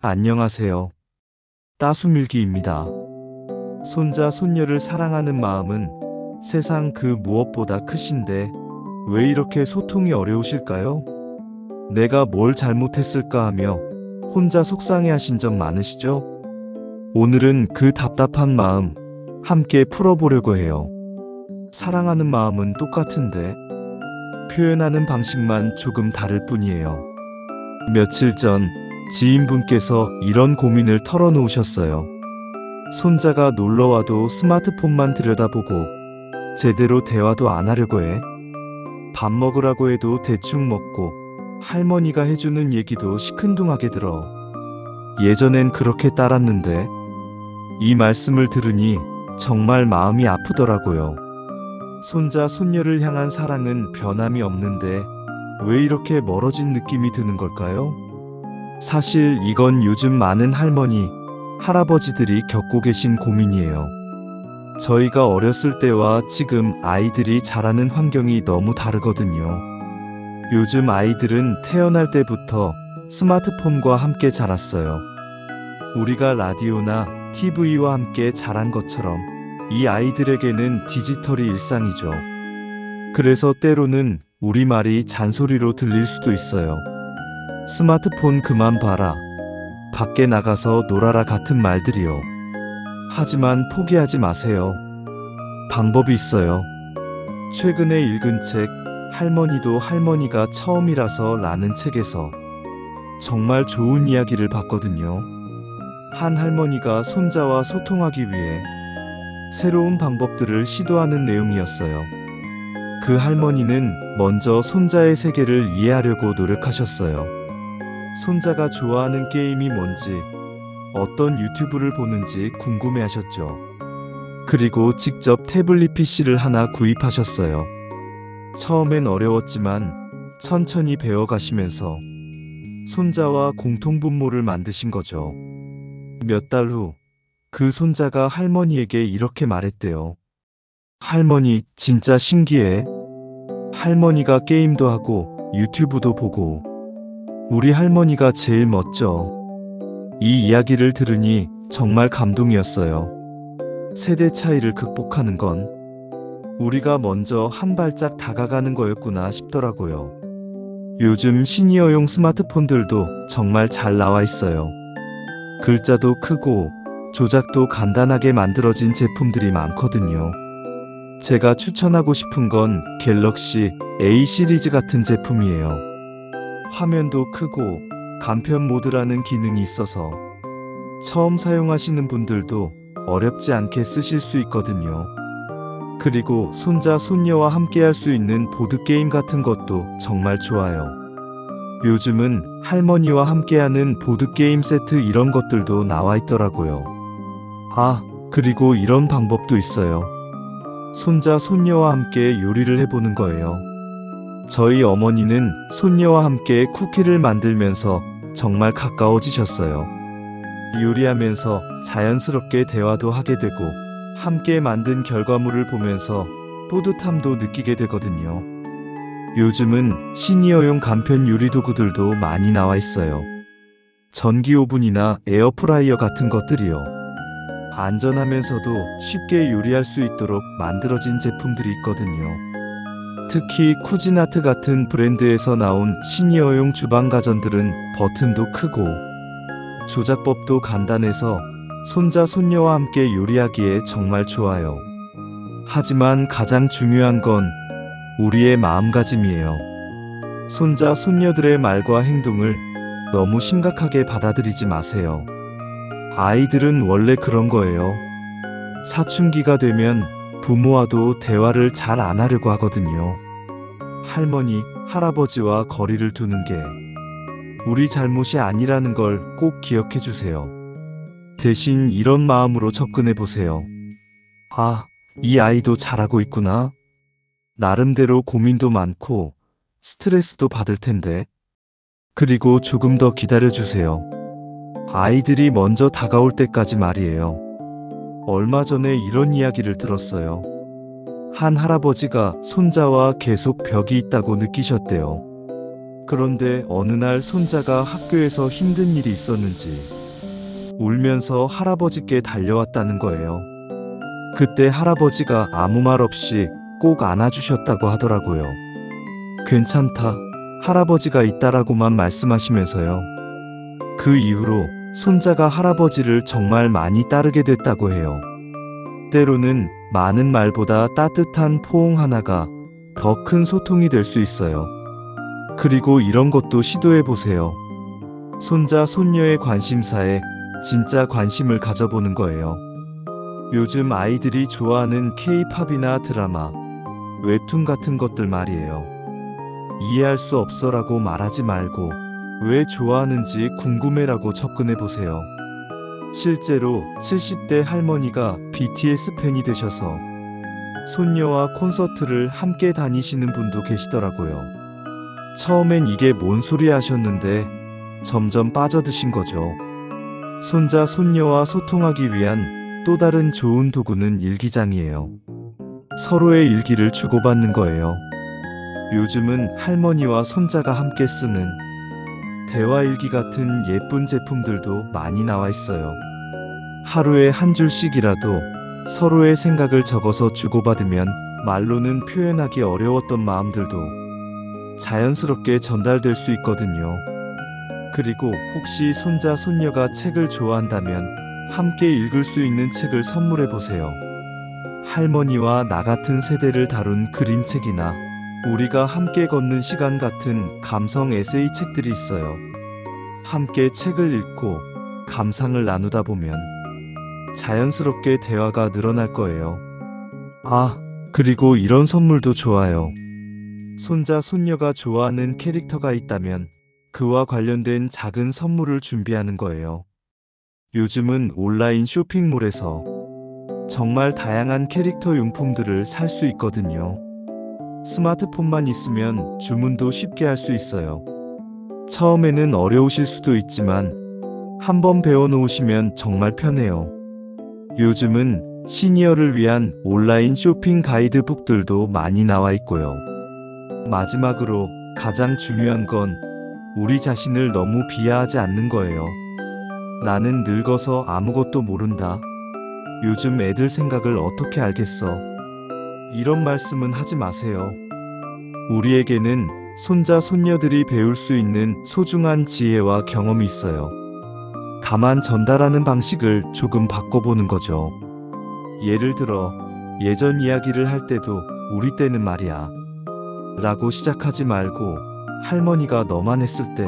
안녕하세요. 따수밀기입니다. 손자, 손녀를 사랑하는 마음은 세상 그 무엇보다 크신데 왜 이렇게 소통이 어려우실까요? 내가 뭘 잘못했을까 하며 혼자 속상해 하신 점 많으시죠? 오늘은 그 답답한 마음 함께 풀어보려고 해요. 사랑하는 마음은 똑같은데 표현하는 방식만 조금 다를 뿐이에요. 며칠 전 지인분께서 이런 고민을 털어놓으셨어요. 손자가 놀러와도 스마트폰만 들여다보고 제대로 대화도 안 하려고 해. 밥 먹으라고 해도 대충 먹고 할머니가 해주는 얘기도 시큰둥하게 들어. 예전엔 그렇게 따랐는데 이 말씀을 들으니 정말 마음이 아프더라고요. 손자, 손녀를 향한 사랑은 변함이 없는데 왜 이렇게 멀어진 느낌이 드는 걸까요? 사실 이건 요즘 많은 할머니, 할아버지들이 겪고 계신 고민이에요. 저희가 어렸을 때와 지금 아이들이 자라는 환경이 너무 다르거든요. 요즘 아이들은 태어날 때부터 스마트폰과 함께 자랐어요. 우리가 라디오나 TV와 함께 자란 것처럼 이 아이들에게는 디지털이 일상이죠. 그래서 때로는 우리말이 잔소리로 들릴 수도 있어요. 스마트폰 그만 봐라. 밖에 나가서 놀아라 같은 말들이요. 하지만 포기하지 마세요. 방법이 있어요. 최근에 읽은 책 할머니도 할머니가 처음이라서 라는 책에서 정말 좋은 이야기를 봤거든요. 한 할머니가 손자와 소통하기 위해 새로운 방법들을 시도하는 내용이었어요. 그 할머니는 먼저 손자의 세계를 이해하려고 노력하셨어요. 손자가 좋아하는 게임이 뭔지, 어떤 유튜브를 보는지 궁금해 하셨죠. 그리고 직접 태블릿 PC를 하나 구입하셨어요. 처음엔 어려웠지만 천천히 배워가시면서 손자와 공통분모를 만드신 거죠. 몇 달 후, 그 손자가 할머니에게 이렇게 말했대요. 할머니, 진짜 신기해. 할머니가 게임도 하고 유튜브도 보고 우리 할머니가 제일 멋져. 이 이야기를 들으니 정말 감동이었어요. 세대 차이를 극복하는 건 우리가 먼저 한 발짝 다가가는 거였구나 싶더라고요. 요즘 시니어용 스마트폰들도 정말 잘 나와 있어요. 글자도 크고 조작도 간단하게 만들어진 제품들이 많거든요. 제가 추천하고 싶은 건 갤럭시 A 시리즈 같은 제품이에요. 화면도 크고 간편 모드라는 기능이 있어서 처음 사용하시는 분들도 어렵지 않게 쓰실 수 있거든요. 그리고 손자, 손녀와 함께 할 수 있는 보드게임 같은 것도 정말 좋아요. 요즘은 할머니와 함께하는 보드게임 세트 이런 것들도 나와 있더라고요. 아, 그리고 이런 방법도 있어요. 손자, 손녀와 함께 요리를 해보는 거예요. 저희 어머니는 손녀와 함께 쿠키를 만들면서 정말 가까워지셨어요. 요리하면서 자연스럽게 대화도 하게 되고 함께 만든 결과물을 보면서 뿌듯함도 느끼게 되거든요. 요즘은 시니어용 간편 요리 도구들도 많이 나와 있어요. 전기 오븐이나 에어프라이어 같은 것들이요. 안전하면서도 쉽게 요리할 수 있도록 만들어진 제품들이 있거든요. 특히 쿠지나트 같은 브랜드에서 나온 시니어용 주방 가전들은 버튼도 크고 조작법도 간단해서 손자, 손녀와 함께 요리하기에 정말 좋아요. 하지만 가장 중요한 건 우리의 마음가짐이에요. 손자, 손녀들의 말과 행동을 너무 심각하게 받아들이지 마세요. 아이들은 원래 그런 거예요. 사춘기가 되면 부모와도 대화를 잘 안 하려고 하거든요. 할머니, 할아버지와 거리를 두는 게 우리 잘못이 아니라는 걸 꼭 기억해 주세요. 대신 이런 마음으로 접근해 보세요. 아, 이 아이도 잘하고 있구나. 나름대로 고민도 많고 스트레스도 받을 텐데. 그리고 조금 더 기다려 주세요. 아이들이 먼저 다가올 때까지 말이에요. 얼마 전에 이런 이야기를 들었어요. 한 할아버지가 손자와 계속 벽이 있다고 느끼셨대요. 그런데 어느 날 손자가 학교에서 힘든 일이 있었는지 울면서 할아버지께 달려왔다는 거예요. 그때 할아버지가 아무 말 없이 꼭 안아주셨다고 하더라고요. 괜찮다. 할아버지가 있다라고만 말씀하시면서요. 그 이후로 손자가 할아버지를 정말 많이 따르게 됐다고 해요. 때로는 많은 말보다 따뜻한 포옹 하나가 더 큰 소통이 될 수 있어요. 그리고 이런 것도 시도해 보세요. 손자, 손녀의 관심사에 진짜 관심을 가져보는 거예요. 요즘 아이들이 좋아하는 K-팝이나 드라마, 웹툰 같은 것들 말이에요. 이해할 수 없어라고 말하지 말고 왜 좋아하는지 궁금해라고 접근해 보세요. 실제로 70대 할머니가 BTS 팬이 되셔서 손녀와 콘서트를 함께 다니시는 분도 계시더라고요. 처음엔 이게 뭔 소리 하셨는데 점점 빠져드신 거죠. 손자, 손녀와 소통하기 위한 또 다른 좋은 도구는 일기장이에요. 서로의 일기를 주고받는 거예요. 요즘은 할머니와 손자가 함께 쓰는 대화일기 같은 예쁜 제품들도 많이 나와 있어요. 하루에 한 줄씩이라도 서로의 생각을 적어서 주고받으면 말로는 표현하기 어려웠던 마음들도 자연스럽게 전달될 수 있거든요. 그리고 혹시 손자, 손녀가 책을 좋아한다면 함께 읽을 수 있는 책을 선물해 보세요. 할머니와 나 같은 세대를 다룬 그림책이나 우리가 함께 걷는 시간 같은 감성 에세이 책들이 있어요. 함께 책을 읽고 감상을 나누다 보면 자연스럽게 대화가 늘어날 거예요. 아, 그리고 이런 선물도 좋아요. 손자, 손녀가 좋아하는 캐릭터가 있다면 그와 관련된 작은 선물을 준비하는 거예요. 요즘은 온라인 쇼핑몰에서 정말 다양한 캐릭터 용품들을 살 수 있거든요. 스마트폰만 있으면 주문도 쉽게 할 수 있어요. 처음에는 어려우실 수도 있지만 한번 배워놓으시면 정말 편해요. 요즘은 시니어를 위한 온라인 쇼핑 가이드북들도 많이 나와 있고요. 마지막으로 가장 중요한 건 우리 자신을 너무 비하하지 않는 거예요. 나는 늙어서 아무것도 모른다. 요즘 애들 생각을 어떻게 알겠어? 이런 말씀은 하지 마세요. 우리에게는 손자, 손녀들이 배울 수 있는 소중한 지혜와 경험이 있어요. 다만 전달하는 방식을 조금 바꿔보는 거죠. 예를 들어 예전 이야기를 할 때도 우리 때는 말이야 라고 시작하지 말고 할머니가 너만 했을 때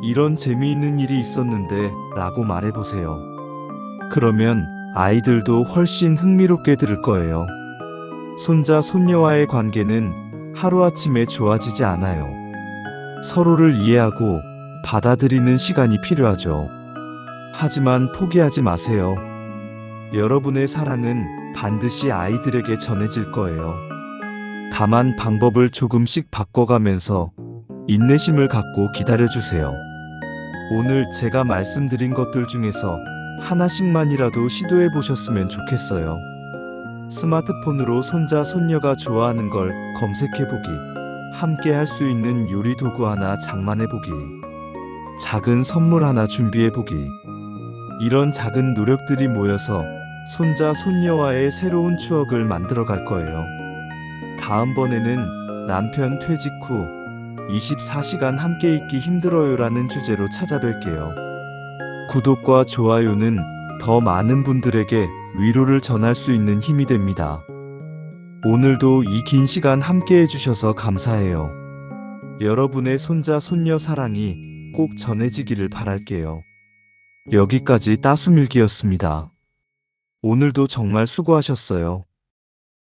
이런 재미있는 일이 있었는데 라고 말해보세요. 그러면 아이들도 훨씬 흥미롭게 들을 거예요. 손자, 손녀와의 관계는 하루아침에 좋아지지 않아요. 서로를 이해하고 받아들이는 시간이 필요하죠. 하지만 포기하지 마세요. 여러분의 사랑은 반드시 아이들에게 전해질 거예요. 다만 방법을 조금씩 바꿔가면서 인내심을 갖고 기다려주세요. 오늘 제가 말씀드린 것들 중에서 하나씩만이라도 시도해 보셨으면 좋겠어요. 스마트폰으로 손자, 손녀가 좋아하는 걸 검색해보기, 함께 할 수 있는 요리 도구 하나 장만해보기, 작은 선물 하나 준비해보기. 이런 작은 노력들이 모여서 손자, 손녀와의 새로운 추억을 만들어 갈 거예요. 다음번에는 남편 퇴직 후 24시간 함께 있기 힘들어요라는 주제로 찾아뵐게요. 구독과 좋아요는 더 많은 분들에게 위로를 전할 수 있는 힘이 됩니다. 오늘도 이 긴 시간 함께 해주셔서 감사해요. 여러분의 손자, 손녀 사랑이 꼭 전해지기를 바랄게요. 여기까지 따수밀기였습니다. 오늘도 정말 수고하셨어요.